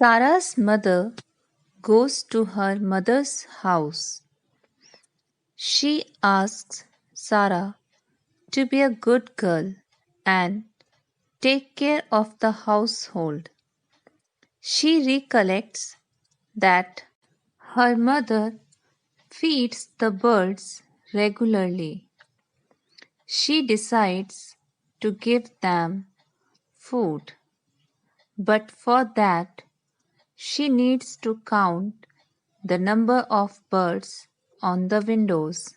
Sarah's mother goes to her mother's house. She asks Sarah to be a good girl and take care of the household. She recollects that her mother feeds the birds regularly. She decides to give them food, but for that she needs to count the number of birds on the windows.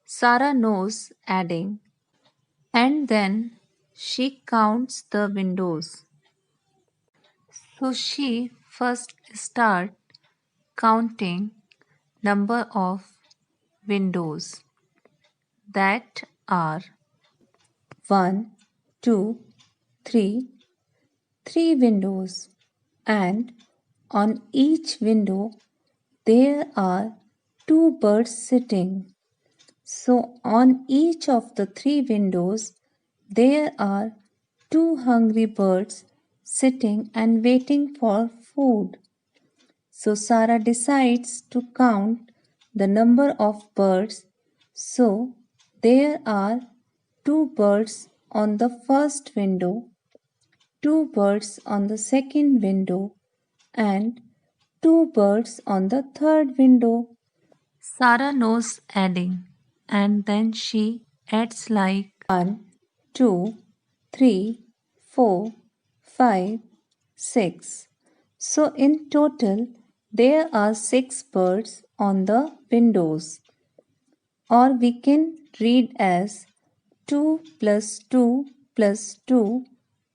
Sarah knows adding, and then she counts the windows. So she first starts counting number of windows that are 1, 2, 3, 3 windows, and on each window there are 2 birds sitting. So on each of the 3 windows there are 2 hungry birds sitting and waiting for food. So Sarah decides to count the number of birds. So there are 2 birds on the first window, 2 birds on the second window, and 2 birds on the third window. Sarah knows adding, and then she adds like 1, 2, 3, 4, 5, 6. So in total, there are 6 birds on the windows. Or we can read as 2 plus 2 plus 2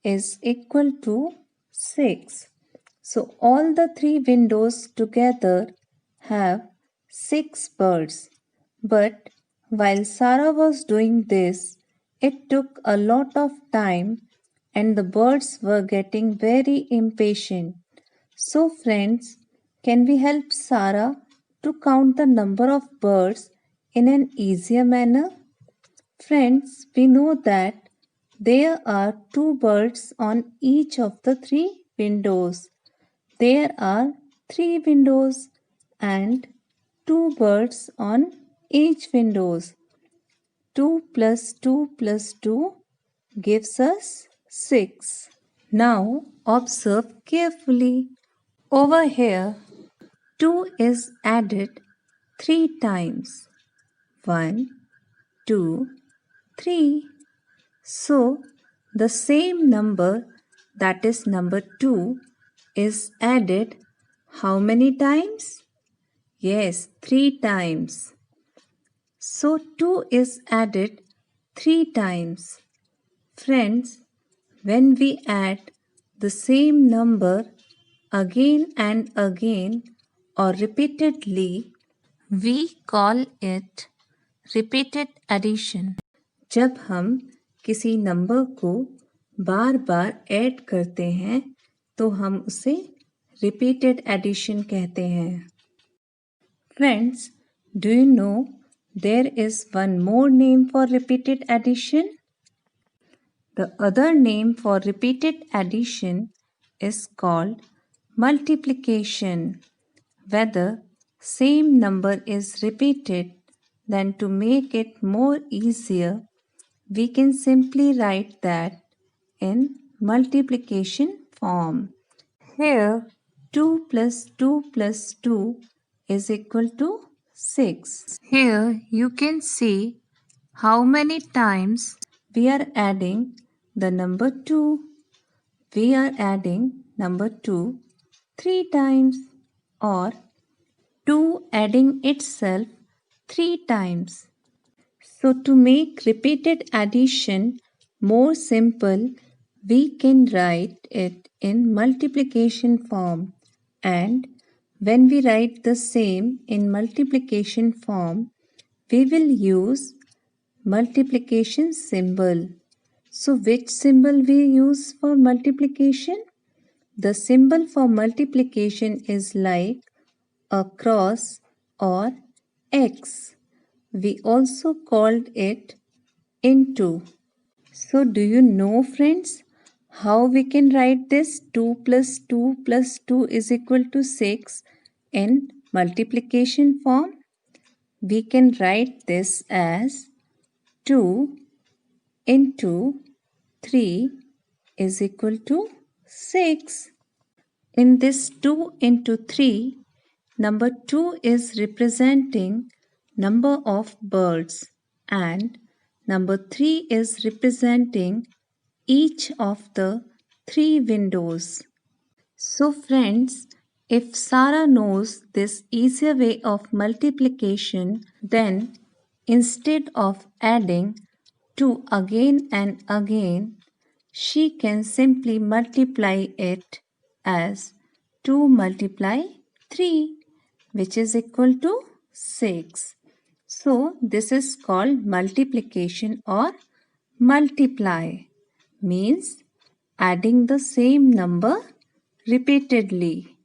is equal to 6. So all the 3 windows together have 6 birds. But while Sarah was doing this, it took a lot of time and the birds were getting very impatient. So friends, can we help Sarah to count the number of birds in an easier manner? Friends, we know that there are 2 birds on each of the 3 windows. There are 3 windows and 2 birds on each windows. 2 plus 2 plus 2 gives us 6. Now observe carefully. Over here, 2 is added 3 times. 1, 2, 3. So the same number, that is number 2, is added how many times? Yes, 3 times. So 2 is added 3 times. Friends, when we add the same number again and again or repeatedly, we call it repeated addition. जब हम किसी number को बार बार add करते हैं तो हम उसे repeated addition कहते हैं. Friends, do you know there is one more name for repeated addition? The other name for repeated addition is called multiplication. Whether same number is repeated, then to make it more easier, we can simply write that in multiplication form. Here 2 plus 2 plus 2 is equal to 6. Here you can see how many times we are adding the number 2. We are adding number 2 3 times, or 2 adding itself 3 times. So to make repeated addition more simple, we can write it in multiplication form, and when we write the same in multiplication form, we will use multiplication symbol. So which symbol we use for multiplication? The symbol for multiplication is like a cross or X. We also called it into. So do you know, friends, how we can write this 2 plus 2 plus 2 is equal to 6 in multiplication form? We can write this as 2 into 3 is equal to 6. In this 2 into 3, number 2 is representing number of birds and number 3 is representing each of the 3 windows. So friends, if Sarah knows this easier way of multiplication, then instead of adding 2 again and again, she can simply multiply it as 2 multiply 3, which is equal to 6. So this is called multiplication or multiply, means adding the same number repeatedly.